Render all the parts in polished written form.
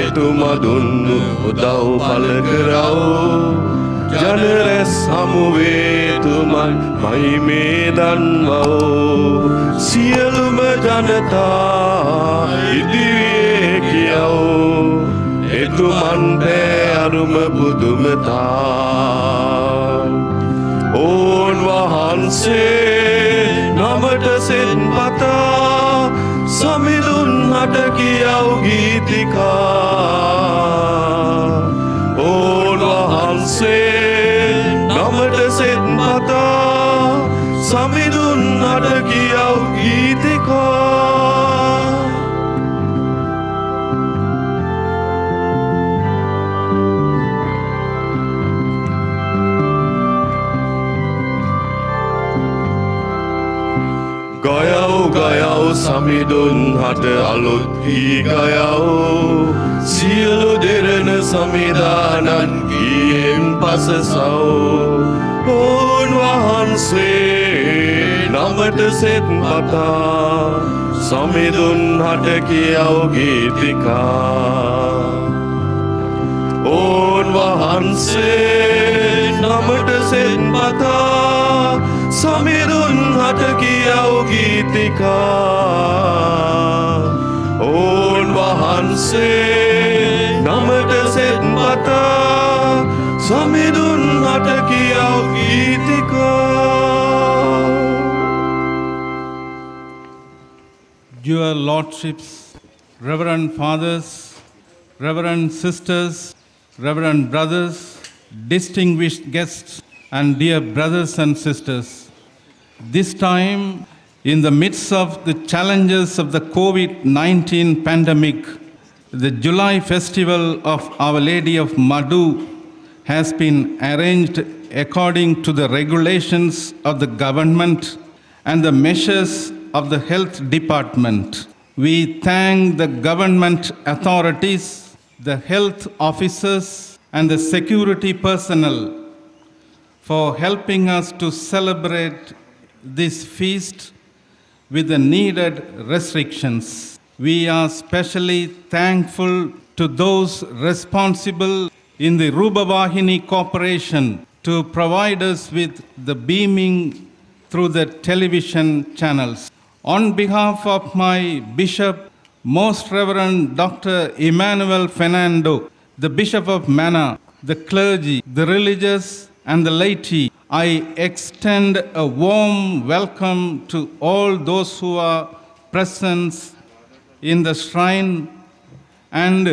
එතුමා දුන්නු උදව් පළ කරව ජන රැස් හමුවේ එතුමන් මහිමේ දන්වව සියලුම ජනතා ඉදිරියේ කියව එතුමන් පෑ අරුම පුදුමතා ඕන් වහන්සේ නමට සෙත් පතා සමිඳුන් හට කියව ගීතිකා ඕන් වහන්සේ නමට සෙත් පතා සමිඳුන් හට කියව ගීතිකා ගයව සමිඳුන් හට අලුත් ගී ගයව සියලු දෙරණ සමිදානන් ගීයෙන් පසසව ඕන් වහන්සේ නමට සෙත් පතා සමිඳුන් හට කියව ගීතිකා ඕන් වහන්සේ නමට සෙත් පතා සමිඳුන් හට කියව ගීතිකා ඕන් වහන්සේ නමට සෙත් පතා සමිඳුන් හට කියව ගීතිකා Your Lordships, Reverend Fathers, Reverend Sisters, Reverend Brothers, distinguished guests, and dear brothers and sisters, this time, in the midst of the challenges of the COVID-19 pandemic, the July festival of Our Lady of Madhu has been arranged according to the regulations of the government and the measures of the health department. We thank the government authorities, the health officers, and the security personnel for helping us to celebrate this feast with the needed restrictions. We are especially thankful to those responsible in the Rubavahini Corporation to provide us with the beaming through the television channels. On behalf of my Bishop, Most Reverend Dr. Emmanuel Fernando, the Bishop of Mana, the clergy, the religious, and the laity, I extend a warm welcome to all those who are present in the shrine and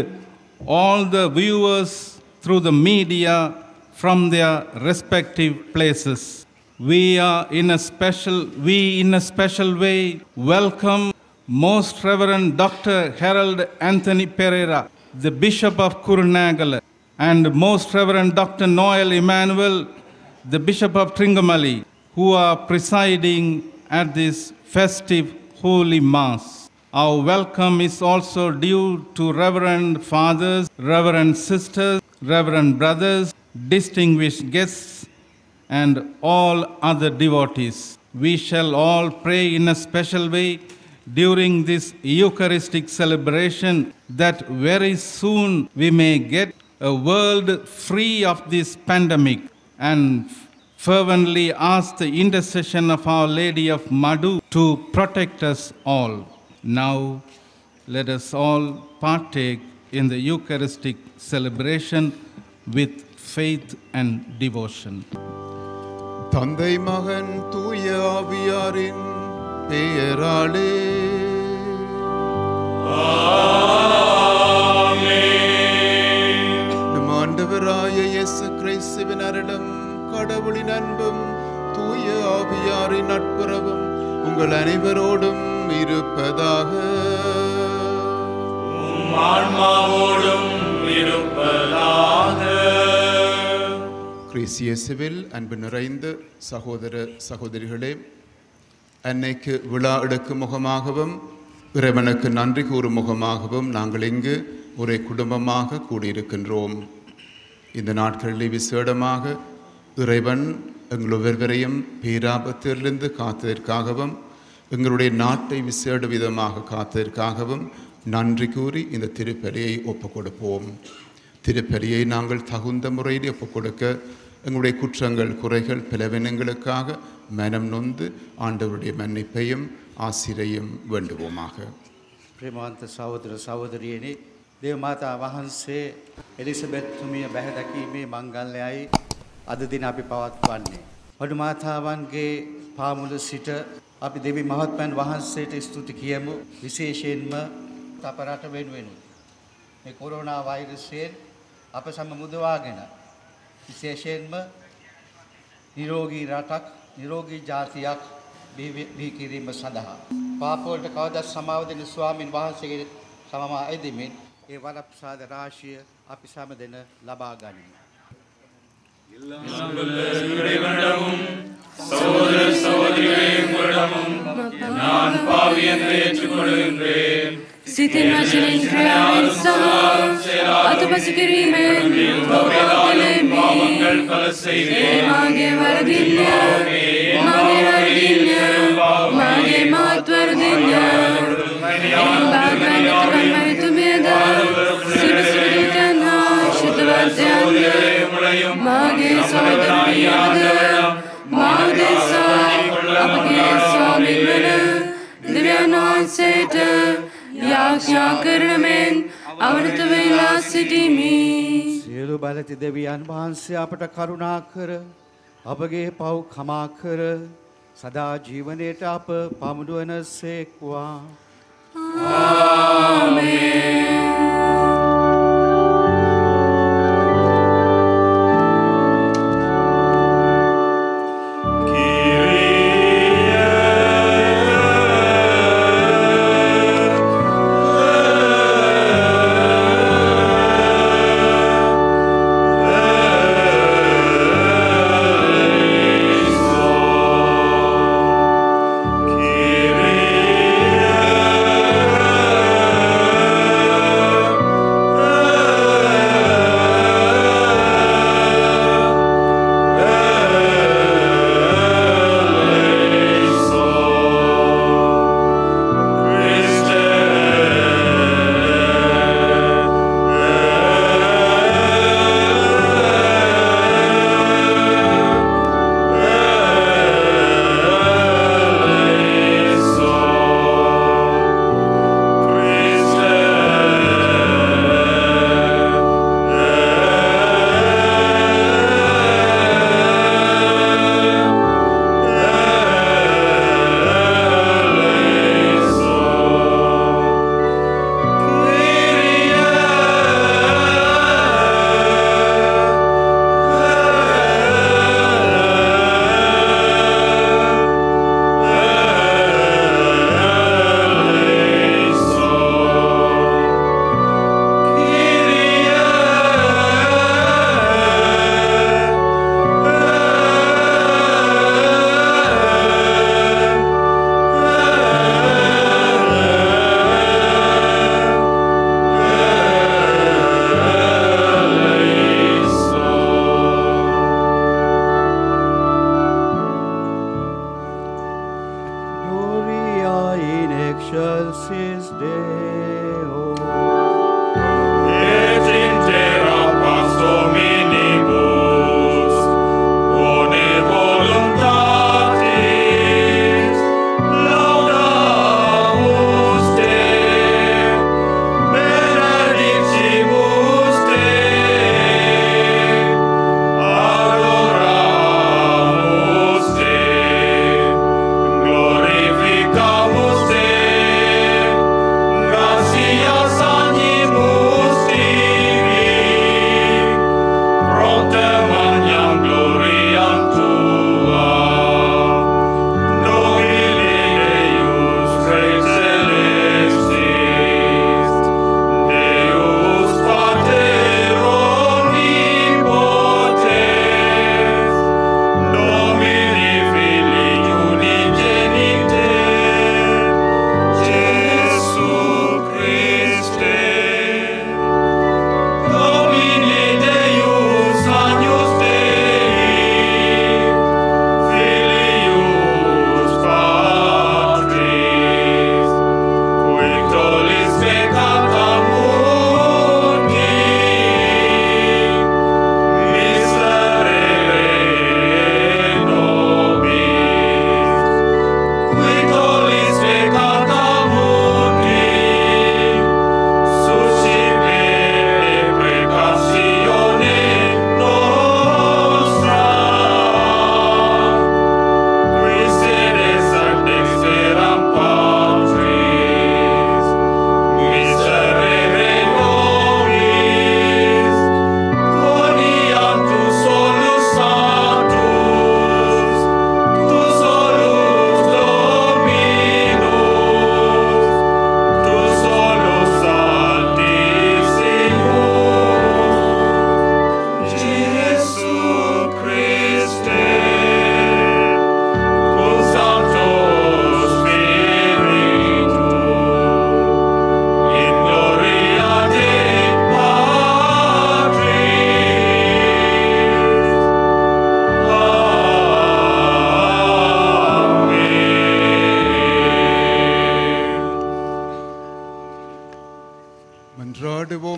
all the viewers through the media from their respective places. We in a special way welcome Most Reverend Dr. Harold Anthony Pereira, the Bishop of Kurunagala, and Most Reverend Dr. Noel Emmanuel, the Bishop of Tringamalli, who are presiding at this festive Holy Mass. Our welcome is also due to Reverend Fathers, Reverend Sisters, Reverend Brothers, distinguished guests, and all other devotees. We shall all pray in a special way during this Eucharistic celebration that very soon we may get a world free of this pandemic, and fervently ask the intercession of Our Lady of Madhu to protect us all. Now, let us all partake in the Eucharistic celebration with faith and devotion. தந்தை மகன் தூய ஆவியாரின் பெயராலே நம் ஆண்டவராய இயேசு கிறிஸ்துவின் அருளும் கடவுளின் அன்பும் தூய ஆவியாரின் நட்புறவும் உங்கள் அனைவரோடும் இருப்பதாக. ஆன்மாவோடும் இருப்பதாக. கிறிஸ்து இயேசுவில் அன்பு நிறைந்த சகோதர சகோதரிகளே, அன்னைக்கு விழா எடுக்கும் முகமாகவும் இறைவனுக்கு நன்றி கூறும் முகமாகவும் நாங்கள் இங்கு ஒரே குடும்பமாக கூடியிருக்கின்றோம். இந்த நாட்களில் விசேடமாக இறைவன் எங்கள் ஒவ்வொருவரையும் பேராபத்திலிருந்து காத்ததற்காகவும் எங்களுடைய நாட்டை விசேட விதமாக காத்ததற்காகவும் நன்றி கூறி இந்த திருப்பலியை ஒப்புக் கொடுப்போம். திருப்பலியை நாங்கள் தகுந்த முறையில் ஒப்புக் கொடுக்க எங்களுடைய குற்றங்கள், குறைகள், பிளவினங்களுக்காக மனம் நொந்து ஆண்டவருடைய மன்னிப்பையும் ஆசிரையும் வேண்டுவோமாக. ප්‍රේමවන්ත සහෝදර සහෝදරියනි, දේව මාතා වහන්සේ එලිසබෙත් තුමිය බැහැ දැකීමේ මංගල්‍යයයි අද දින අපි පවත්වන්නේ. වඩු මාතාවන්ගේ පාමුල සිට අපි දෙවි මහත්මයන් වහන්සේට ස්තුති කියමු. විශේෂයෙන්ම අප රට වෙනුවෙන් මේ කොරෝනා වෛරසයෙන් අප සම මුදවාගෙන විශේෂයෙන්ම නිරෝගී රටක්, නිරෝගී ජාතියක් බිහි කිරීම සඳහා පාපවලට කවදාවත් සමාව දෙන ස්වාමින් වහන්සේගේ සමම ඇදෙමින් ඒ වරප්‍රසාද රාශිය අපි සෑම දෙන ලබා ගනිමු. சகோதர சகோதரிகளே, உங்களிடமும் நான் பாவி என்று ஏற்றுக்கொள்கின்றேன். සිතින් වචනෙන් ක්‍රියාවෙන් සහ අතපසු කිරීමෙන් பாவங்கள் பல செய்தேன். මාගේ වරදින්ය, මාගේ වරදින්ය, මාගේ මාත් වරදින්ය. භාග්‍යවන්තකමයිතුමියද සිරිසිරිතන් හා ශුද්ධවන්තයන්ද මාගේ සහෝදරියද මා උදෙසා අපගේ ස්වාමින් වන දෙවියන් වහන්සේට යාඥා කරන මෙන් අවනත වෙලා සිටිමි. සියලු බලති දෙවියන් වහන්සේ අපට කරුණා කර අපගේ පව් කමා කර සදා ජීවනයේට අප පමුණුවන සේක්වා. Kyrie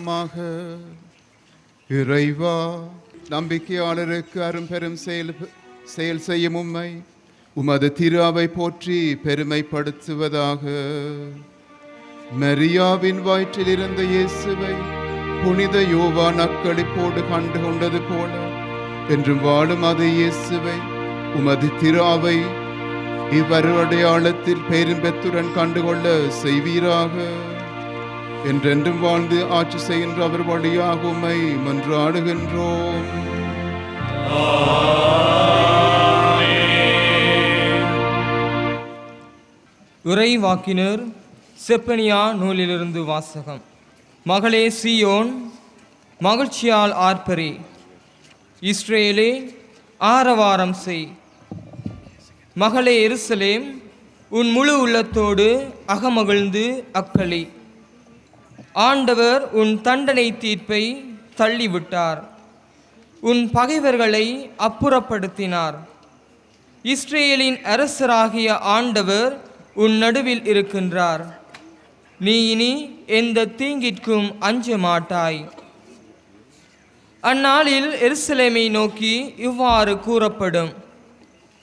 மன்றாடுவோமாக. இறைவா, நம்பிக்கையாளருக்கு அரும்பெரும் செயல் செய்யும் உம்மை உமது திரு அவை போற்றி பெருமைப்படுத்துவதாக. மரியாவின் வயிற்றில் இருந்த இயேசுவை புனித யோவான் அக்களிப்போடு கண்டு கொண்டது போல என்றும் வாழும் அதே இயேசுவை உமது திரு அவை இவ்வருடையாளத்தில் பேரும்பெத்துடன் கண்டுகொள்ள செய்வீராக. என்றென்றும் வாழ்ந்து ஆட்சி செய்கின்ற அவர் வழியாக உம்மை மன்றாடுகின்றோம். இறைவாக்கினர் செப்பனியா நூலிலிருந்து வாசகம். மகளே சீயோன், மகிழ்ச்சியால் ஆர்ப்பரி. இஸ்ரேலே, ஆரவாரம் செய். மகளே எருசலேம், உன் முழு உள்ளத்தோடு அகமகிழ்ந்து அக்களி. ஆண்டவர் உன் தண்டனை தீர்ப்பை தள்ளிவிட்டார், உன் பகைவர்களை அப்புறப்படுத்தினார். இஸ்ரேலின் அரசராகிய ஆண்டவர் உன் நடுவில் இருக்கின்றார். நீ இனி எந்த தீங்கிற்கும் அஞ்ச மாட்டாய். அந்நாளில் எருசலேமை நோக்கி இவ்வாறு கூறப்படும்: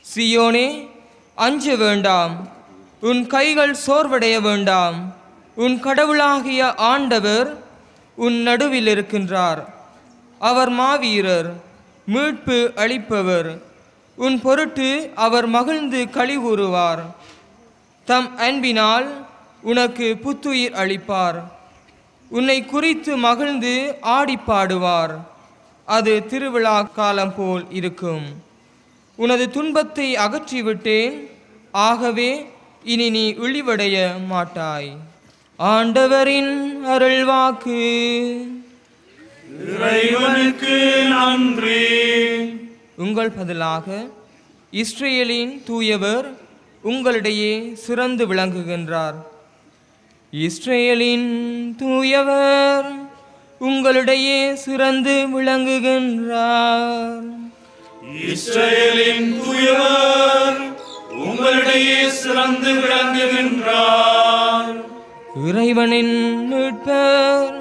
சீயோனே, அஞ்ச வேண்டாம், உன் கைகள் சோர்வடைய வேண்டாம். உன் கடவுளாகிய ஆண்டவர் உன் நடுவில் இருக்கின்றார். அவர் மாவீரர், மீட்பு அளிப்பவர். உன் பொருட்டு அவர் மகிழ்ந்து களி கூறுவார். தம் அன்பினால் உனக்கு புத்துயிர் அளிப்பார். உன்னை குறித்து மகிழ்ந்து ஆடிப்பாடுவார். அது திருவிழா காலம் போல் இருக்கும். உனது துன்பத்தை அகற்றிவிட்டேன், ஆகவே இனி நீ இழிவடைய மாட்டாய். ஆண்டவரின் அருள்வாக்கு. இறைவனுக்கு நன்றி. உங்கள் பதிலாக இஸ்ரேலின் தூயவர் உங்களிடையே சிறந்து விளங்குகின்றார். இஸ்ரேலின் தூயவர் உங்களிடையே சிறந்து விளங்குகின்றார். இஸ்ரேலின் தூயவர் உங்களிடையே சிறந்து விளங்குகின்றார். இறைவனின் மீட்பர்,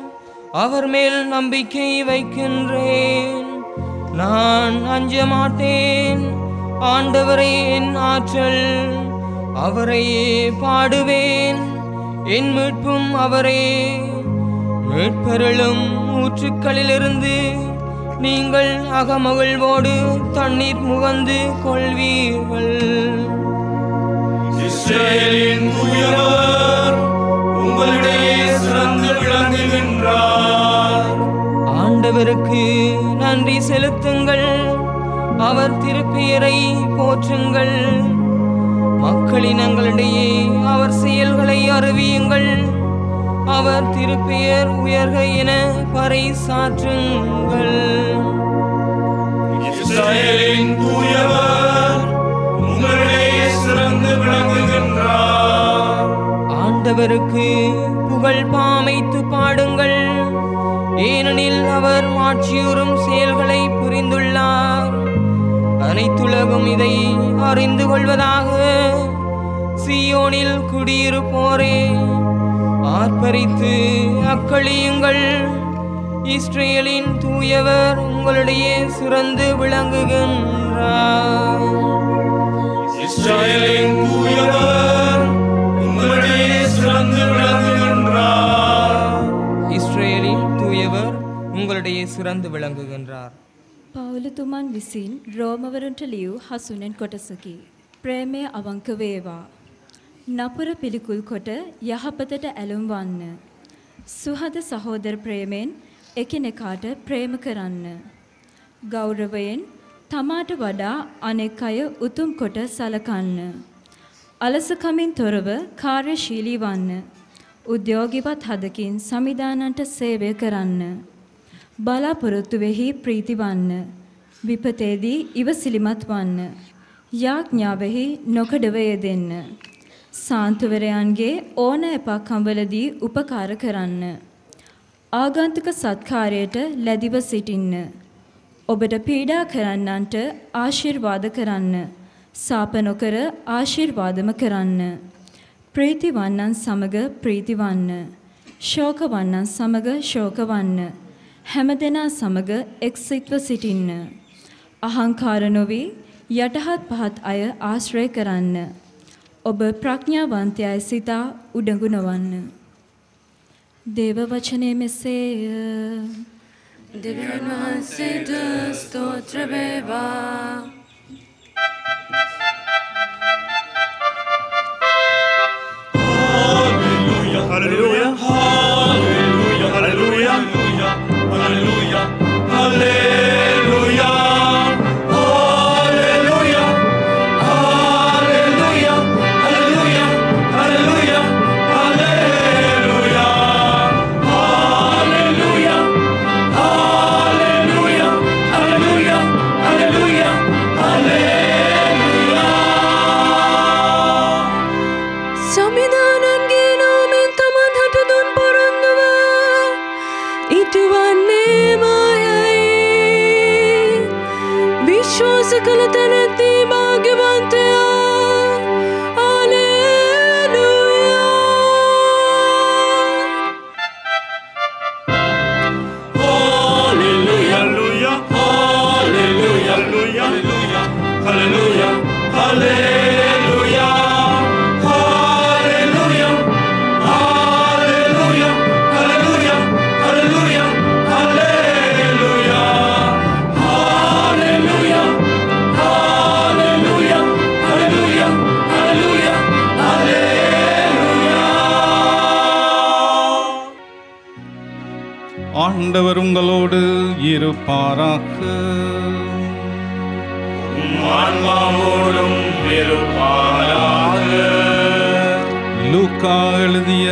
அவர் மேல் நம்பிக்கை வைக்கின்றேன். நான் அஞ்ச மாட்டேன். ஆண்டவரே என் ஆற்றல், அவரையே பாடுவேன். என் மீட்பும் அவரே. மீட்பெருளும் ஊற்றுக்களிலிருந்து நீங்கள் அகமகிழ்வோடு தண்ணீர் முகந்து கொள்வீர்கள். இஸ்ரேலின் தூயவர் உங்களிடையே சிறந்து விளங்குகின்றார். ஆண்டவருக்கு நன்றி செலுத்துங்கள், அவர் திருப்பெயரை போற்றுங்கள். மக்களினங்களிடையே அவர் செயல்களை அறிவியுங்கள். அவர் திருப்பெயர் உயர்க என பறைசாற்றுங்கள். இஸ்ரேலின் தூயவர் உங்களிடையே சிறந்து விளங்குகின்றார். ஆண்டவருக்கு புகழ் பாமைத்து பாடுங்கள், ஏனெனில் அவர் மாட்சியுறும் செயல்களை புரிந்துள்ளார். அனைத்துலகும் இதை அறிந்து கொள்வதாக. சீயோனில் குடியிருப்போரே, ஆர்ப்பரித்து அக்களியுங்கள். இஸ்ரேலின் தூயவர் உங்களிடையே சிறந்து விளங்குகின்றார். இஸ்ரேலின் தூயவர் உங்களிடையே சிறந்து விளங்குகின்றார். இஸ்ரேலின் தூயவர் உங்களிடையே சிறந்து விளங்குகின்றார். පවුලතුමන් විසින් රෝමවරුන්ට ලියූ හසුනෙන් කොටසකි. ප්‍රේමය අවංක වේවා. නපුර පිළිකුල් කොට යහපතට ඇලුම් වන්න. සුහද සහෝදර ප්‍රේමෙන් එකිනෙකාට ප්‍රේම කරන්න. ගෞරවයෙන් තමාට වඩා අනෙක් අය උතුම් කොට සලකන්න. අලසකමින් තොරව කාර්යශීලී වන්න. උද්‍යෝගිවත් හදකින් සමිදානන්ට සේවය කරන්න. බලාපොරොත්තුවෙහි ප්‍රීති වන්න. විපතේදී ඉවසිලිමත් වන්න. යාඥාවෙහි නොකඩව යෙදෙන්න. සාන්තුවරයන්ගේ ඕන එපක්කම්වලදී උපකාර කරන්න. ආගන්තුක සත්කාරයට ලැබිව සිටින්න. ඔබට පීඩා කරන්නන්ට ආශිර්වාද කරන්න. සාප නොකර ආශිර්වාදම කරන්න. ප්‍රීතිවන්නන් සමග ප්‍රීතිවන්න. ශෝකවන්නන් සමග ශෝකවන්න. හැමදෙනා සමග එක්සිත්ව සිටින්න. අහංකාර නොවී යටහත් පහත් අය ආශ්‍රය කරන්න. ඔබ ප්‍රඥාවන්තයයි සිතා උඩඟු නොවන්න. දේව වචනය මෙසේය. දෙවියන් වහන්සේට ස්තෝත්‍ර වේවා. Hallelujah, hallelujah, hallelujah, hallelujah, hallelujah, hallelujah, hallelujah, hallelujah, hallelujah, hallelujah, hallelujah, hallelujah, hallelujah, hallelujah, hallelujah. සමිදානන්ගේ නාමෙන් තමන් හට දුන් පොරොන්දුව ඉටුවන්නේ මායයි. විශ්වාස කළ තැනැත්ති භාග්‍යවන්තයා. Hallelujah, hallelujah, hallelujah, hallelujah, hallelujah, hallelujah, hallelujah, hallelujah, hallelujah, hallelujah, hallelujah, hallelujah, hallelujah, hallelujah, hallelujah. ஆண்டவர் உங்களோடு இருப்பாராக. ஆன்மாவோடும் இருப்பாராக. லூக்கா எழுதிய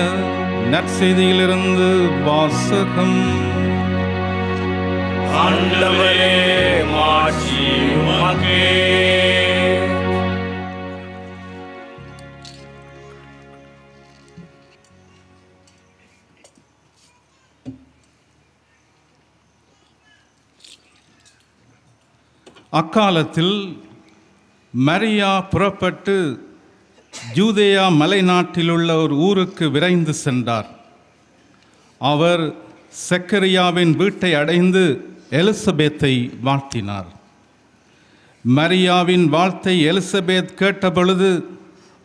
நற்செய்தியிலிருந்து வாசகம். ஆண்டவரே மாட்சி உமக்கே. அக்காலத்தில் மரியா புறப்பட்டு யூதேயா மலைநாட்டிலுள்ள ஒரு ஊருக்கு விரைந்து சென்றார். அவர் செக்கரியாவின் வீட்டை அடைந்து எலிசபெத்தை வாழ்த்தினார். மரியாவின் வாழ்த்தை எலிசபெத் கேட்டபொழுது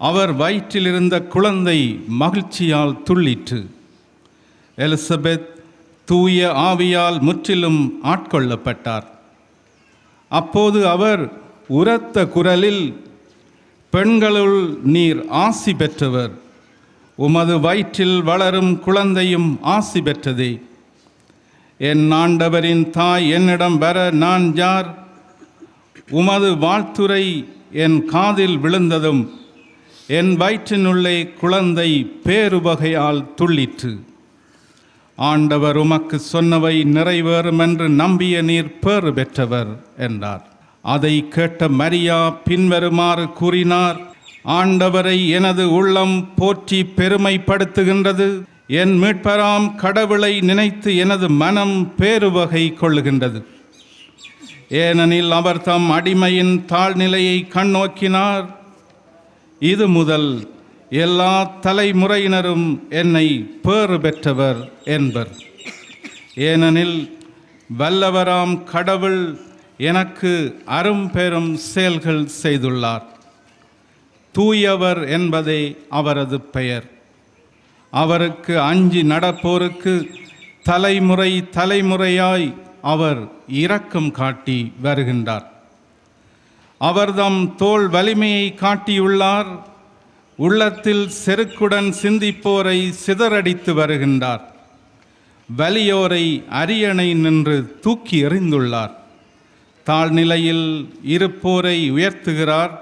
அவர் வயிற்றில் இருந்த குழந்தை மகிழ்ச்சியால் துள்ளிற்று. எலிசபெத் தூய ஆவியால் முற்றிலும் ஆட்கொள்ளப்பட்டார். அப்போது அவர் உரத்த குரலில், பெண்களுள் நீர் ஆசி பெற்றவர், உமது வயிற்றில் வளரும் குழந்தையும் ஆசி பெற்றதே. என் ஆண்டவரின் தாய் என்னிடம் வர நான் யார்? உமது வாழ்த்துரை என் காதில் விழுந்ததும் என் வயிற்றினுள்ளே குழந்தை பேருவகையால் துள்ளிற்று. ஆண்டவர் உமக்கு சொன்னவை நிறைவேறும் என்று நம்பிய நீர் பேறு பெற்றவர் என்றார். அதை கேட்ட மரியா பின்வருமாறு கூறினார்: ஆண்டவரை எனது உள்ளம் போற்றி பெருமைப்படுத்துகின்றது. என் மீட்பராம் கடவுளை நினைத்து எனது மனம் பேருவகை கொள்ளுகின்றது. ஏனெனில் அவர் தம் அடிமையின் தாழ்நிலையை கண்ணோக்கினார். இது முதல் எல்லா தலைமுறையினரும் என்னை பேறு பெற்றவர் என்பர். ஏனெனில் வல்லவராம் கடவுள் எனக்கு அரும்பெரும் செயல்கள் செய்துள்ளார். தூயவர் என்பதே அவரது பெயர். அவருக்கு அஞ்சி நடப்போருக்கு தலைமுறை தலைமுறையாய் அவர் இரக்கம் காட்டி வருகின்றார். அவர்தம் தோள் வலிமையை காட்டியுள்ளார். உள்ளத்தில் செருக்குடன் சிந்திப்போரை சிதறடித்து வருகின்றார். வலியோரை அரியணை நின்று தூக்கி எறிந்துள்ளார். தாழ்நிலையில் இருப்போரை உயர்த்துகிறார்.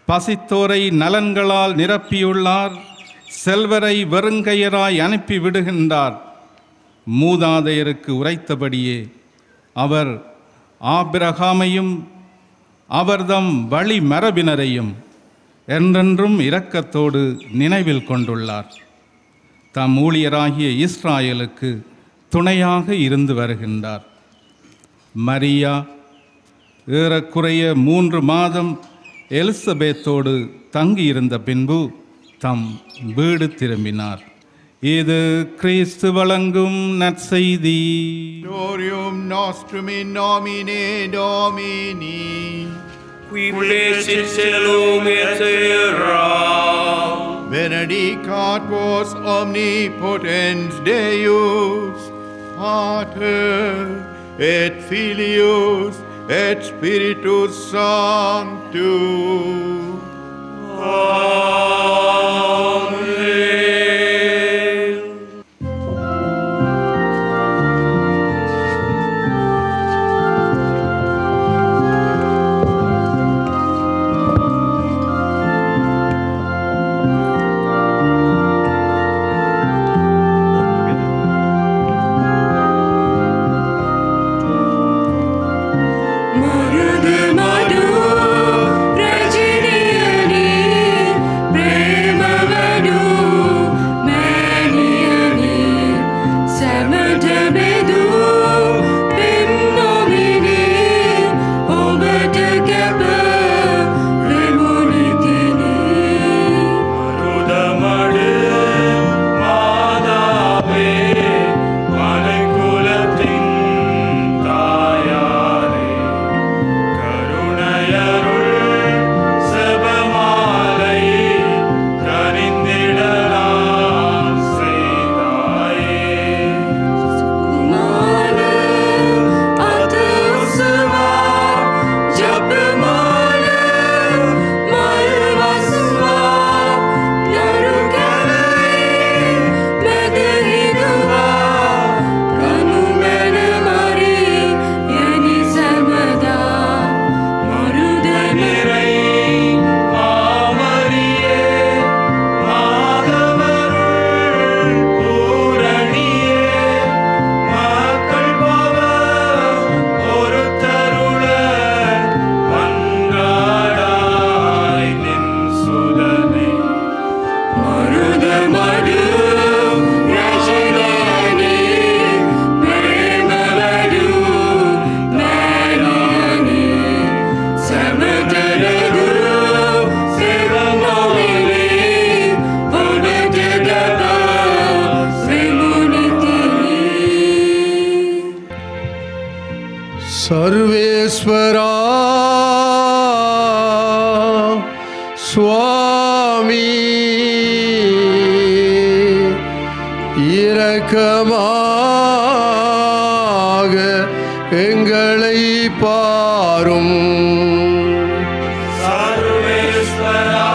பசித்தோரை நலன்களால் நிரப்பியுள்ளார். செல்வரை வெறுங்கையராய் அனுப்பி விடுகின்றார். மூதாதையருக்கு உரைத்தபடியே அவர் ஆபிரகாமையும் அவர்தம் வழி மரபினரையும் என்றென்றும் இரக்கத்தோடு நினைவில் கொண்டுள்ளார். தம் ஊழியராகிய இஸ்ராயலுக்கு துணையாக இருந்து வருகின்றார். மரியா ஏறக்குறைய 3 மாதம் எலிசபெத்தோடு தங்கியிருந்த பின்பு தம் வீடு திரும்பினார். இது கிறிஸ்து வழங்கும் நற்செய்தி. Glorium nostrum in nomine Domini. Qui placit celum et terra. Benedicat vos omnipotens Deus, Pater et Filius et Spiritus Sanctus. Amen. सर्वेश्वरा स्वामी இரக்கமாக எங்களை பாரும். சர்வேஸ்வரா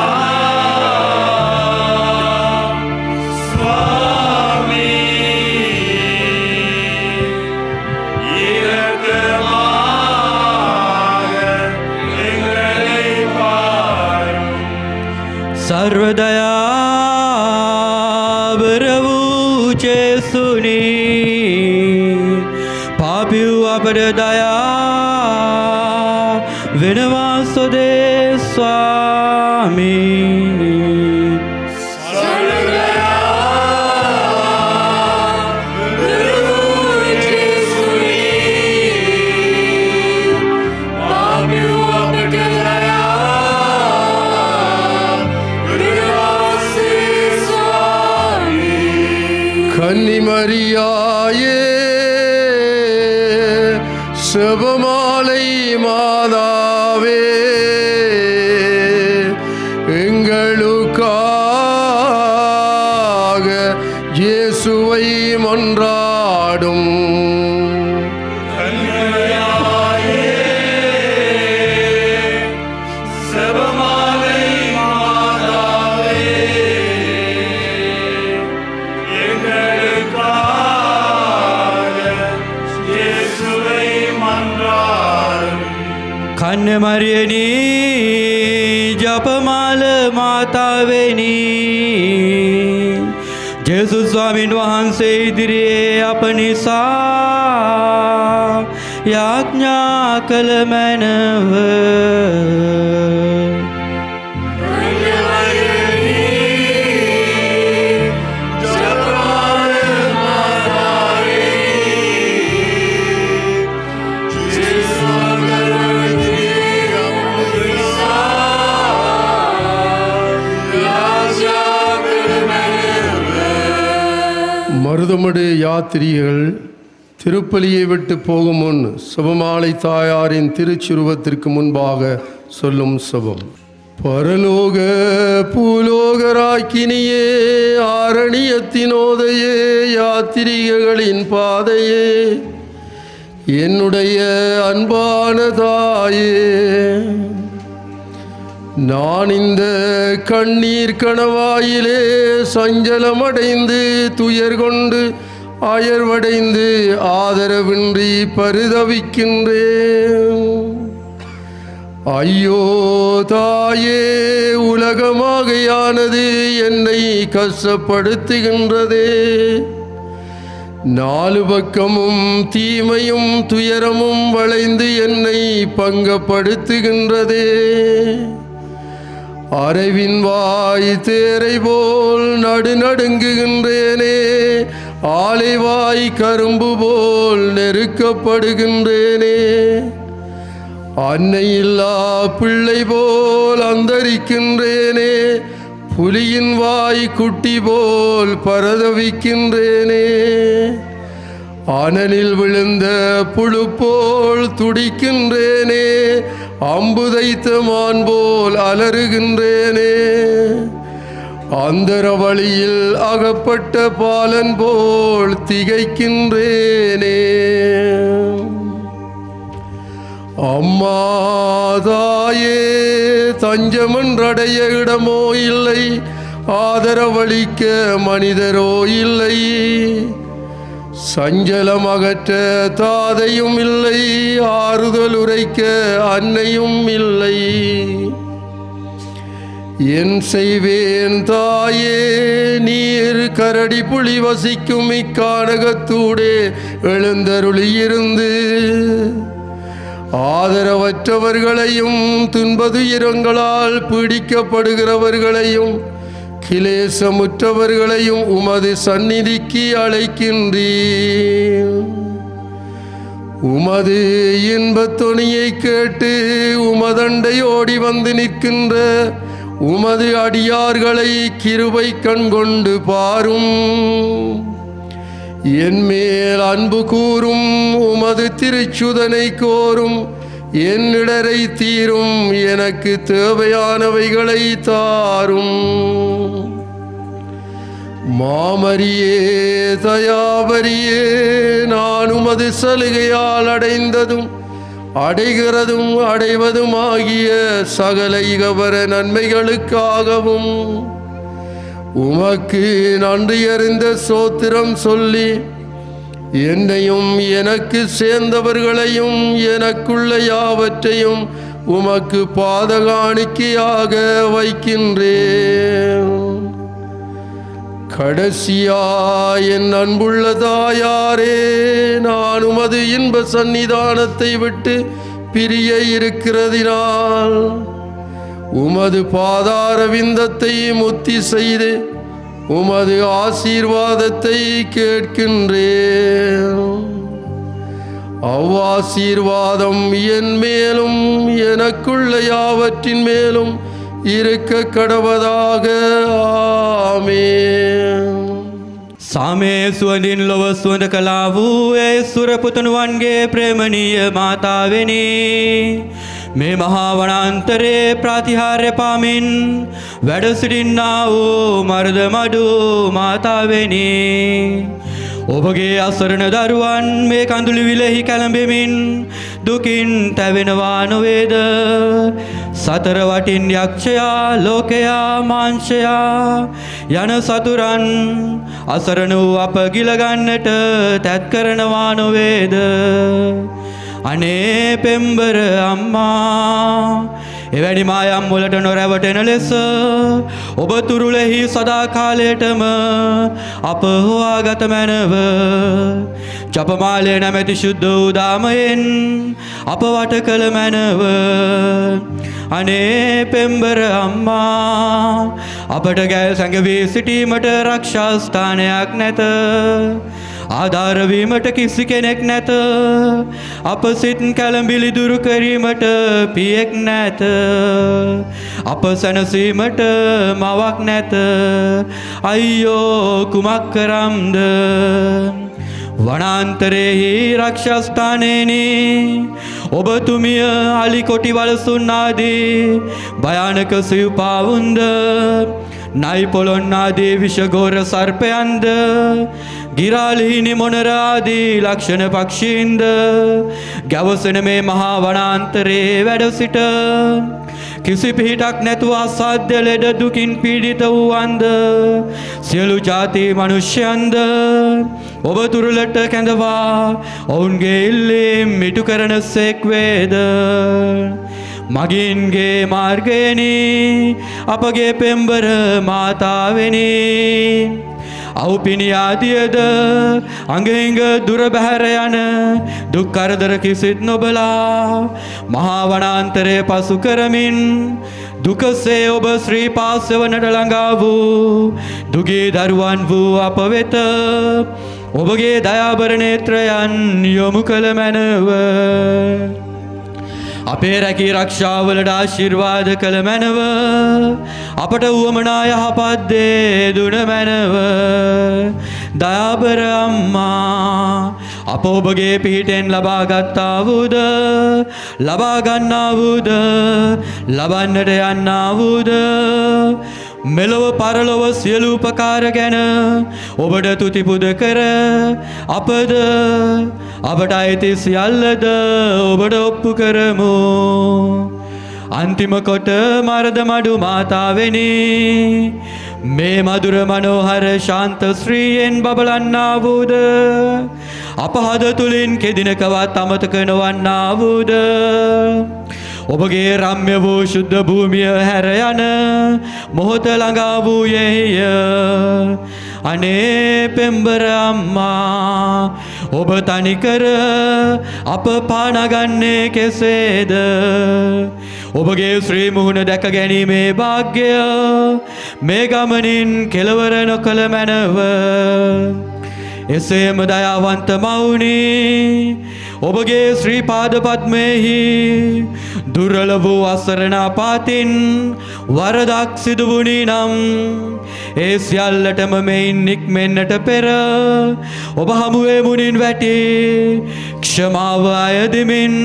சுவாமி இரக்கமாக எங்களை பாரும். सर्वदया बरवू चेसुनी पापियु अपड दया विनवासुदे स्वामी. கன்னிமரியாயே செபமாலை மாதாவே எங்களுக்காக இயேசுவை மன்றாடும். කන්නමරියනි ජපමාල මාතාවෙනි ජේසුස් ස්වාමීන් වහන්සේ ඉදිරියේ අප නිසා යාඥා කළ මැනව. நமது யாத்திரிகள் திருப்பலியை விட்டு போகும் முன் சுபமாலை தாயாரின் திருச்சுருவத்திற்கு முன்பாக சொல்லும் சுபம். பரலோக பூலோகராக்கினியே, ஆரணியத்தினோதையே, யாத்திரிகளின் பாதையே, என்னுடைய அன்பான தாயே, நான் இந்த கண்ணீர் கணவாயிலே சஞ்சலமடைந்து துயர் கொண்டு அயர்வடைந்து ஆதரவின்றி பரிதவிக்கின்றேன். ஐயோ தாயே, உலகமாகையானது என்னை கஷ்டப்படுத்துகின்றதே. நாலு பக்கமும் தீமையும் துயரமும் வளைந்து என்னை பங்கப்படுத்துகின்றதே. அரவின் வாய் தேரை போல் நடுநடுங்குகின்றேனே, ஆலைவாய் கரும்பு போல் நெருக்கப்படுகின்றேனே. அன்னையில்லா பிள்ளை போல் அந்தரிக்கின்றேனே, புலியின் வாய் குட்டி போல் பரதவிக்கின்றேனே. அனலில் விழுந்த புழு போல் துடிக்கின்றேனே, அம்புதைத்த மான் போல் அலறுகின்றேனே. அந்தர வழியில் அகப்பட்ட பாலன் போல் திகைக்கின்றேனே. அம்மா தாயே, தஞ்சமன்றடைய இடமோ இல்லை, ஆதரவளிக்க மனிதரோ இல்லை. சஞ்சலம் அகற்ற தாதையும் இல்லை, ஆறுதல் உரைக்க அன்னையும் இல்லை. என் செய்வேன் தாயே, நீர் கரடி புலி வசிக்கும் இக்கானகத்தூடே எழுந்தருளியிருந்து ஆதரவற்றவர்களையும் துன்பதுயரங்களால் பீடிக்கப்படுகிறவர்களையும் கிலேசமுற்றவர்களையும் உமது சந்நிதிக்கு அழைக்கின்றீர். உமது இன்பத் தொனியை கேட்டு உமதண்டை ஓடி வந்து நிற்கின்ற உமது அடியார்களை கிருபை கண் கொண்டு பாரும். என் மேல் அன்பு கூறும் உமது திருச்சுதனை கோரும். என் இடரை தீரும், எனக்கு தேவையானவைகளை தாரும். மாமரியே தயாபரியே, நான் உமது சலுகையால் அடைந்ததும் அடைகிறதும் அடைவதுமாகிய சகல இகவர நன்மைகளுக்காகவும் உமக்கு நன்றியறிந்த சோத்திரம் சொல்லி என்னையும் எனக்கு சேர்ந்தவர்களையும் எனக்குள்ள யாவற்றையும் உமக்கு பாதகாணிக்கையாக வைக்கின்றேன். கடைசியா என் அன்புள்ள தாயாரே, நான் உமது இன்ப சந்நிதானத்தை விட்டு பிரிய இருக்கிறதினால் உமது பாதார விந்தத்தை முத்தி செய்து உமது ஆசீர்வாதத்தை கேட்கின்றேன். அவ்வாசீர்வாதம் என் மேலும் எனக்குள்ள யாவற்றின் மேலும் இருக்க கடவதாக. ஆமென். සාමයේ සුවඳින් ලොව සුවඳ කළා වූ ඒ සුරපුතණුවන්ගේ ප්‍රේමණීය මාතාවෙනි, මේ මහා වනාන්තරයේ ප්‍රතිහාර්ය පාමින් වැඩ සිටින්නා වූ මර්ධ මඩු මාතාවෙනි, ඔබගේ අසරණ දරුවන් මේ කඳුළු විලෙහි කැළඹෙමින් දුකින් තැවෙනවා නොවේද? සතර වටින් යක්ෂයා, ලෝකයා, මාංශයා යන සතුරන් අසරණ වූ අප ගිලගන්නට තැත් කරනවා නොවේද? අනේ පෙම්බර අම්මා, එවැනි මායම් වලට නොරැවටෙන ලෙස ඔබ තුරුලෙහි සදා කාලයටම අප හොයාගත මැනව. ජපමාලය නැමැති ශුද්ධ වූ දාමයෙන් අප වට කළ මැනව. අනේ පෙම්බර අම්මා, අපට ගැල් සැඟවී සිටීමට රක්ෂා ස්ථානයක් නැත. ආධාර වීමට කිසි කෙනෙක් නැත. අප සිත් කැළඹිලි දුරු කිරීමට පියෙක් නැත. අප සැනසීමට මවක් නැත. අයියෝ කුමක් කරම්ද? වනාන්තරයෙහි රක්ෂස්ථානේනි ඔබතුමිය අලි කොටි වලසුන් ආදී භයානක සිව්පාවුන්ද නයි පොළොන් ආදී විෂගෝර සර්පයන්ද ගිරාලිහිනි මොනර ආදී ලක්ෂණ පක්ෂීන්ද ගැවසෙන මේ මහා වනාන්තරයේ වැඩ සිට කිසි පිහිටක් නැතුව අසාධ්‍ය ලෙඩ දුකින් පීඩිත වූවන්ද සියලු ජාති මනුෂ්‍යයන්ද ඔබ තුරුලට කැඳවා ඔවුන්ගේ ඉල්ලීම් මිටු කරන සේක් වේද? මගින්ගේ මාර්ගයෙනි අපගේ පෙම්බර මාතාවෙනි අවුපිනි ආදියද අංගෙහිඟ දුර බැහැර යන දුක් කරදර කිසිත් නොබලා මහා වනාන්තරයේ පසු කරමින් දුකසේ ඔබ ශ්‍රී පාසවනට ළඟා වූ දුගී දරුවන් වූ අප වෙත ඔබගේ දයාබර නේත්‍රයන් යොමු කළ මැනව. අපේ රැකී රක්ෂාවලට ආශිර්වාද කළ මැනව. අපට උවමනා යහපත් දේ දුන මැනව. දයාබර අම්මා අප ඔබගේ පිහිටෙන් ලබා ගත්තා වූද ලබා ගන්නා වූද ලබන්නට යන්නා වූද මෙලොව පරලොව සියලු උපකාර ගැන ඔබට තුති පුද කර අපද අපට අයිති සියල්ලද ඔබට ඔප්පු කරමු. අන්තිම කොට මරද මඩු මාතාවෙනි මේ මధుර මනෝහර ශාන්ත ශ්‍රීයෙන් බබලන්නා වූද අපහද තුලින් කෙදිනකවත් අමතක නොවන්නා වූද ඔබගේ රම්‍ය වූ ශුද්ධ භූමිය හැර යන මොහොත ළඟා වූයේය. අනේ පෙම්බර අම්මා ඔබ තනිකර අප පානගන්නේ කෙසේද? ඔබගේ ශ්‍රී මුහුණ දැක ගැනීමේ වාග්ය මේ ගමනින් කෙලවර නොකළ මැනව. එසේම දයාවන්ත මවුනි ඔබගේ ශ්‍රී පාද පද්මෙහි දුර්වල වූ අසරණ පාතින් වරදක් සිදු වුණී නම් ඒ සියල්ලටම මෙයින් නික්මෙන්නට පෙර ඔබ හමුවේ මුණින් වැටි ක්ෂමාව අයදිමින්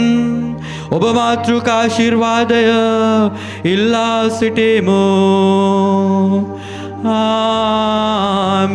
ඔබ මාතෘකා ආශිර්වාදය ඉල්ලා සිටිමු. ආමේන්.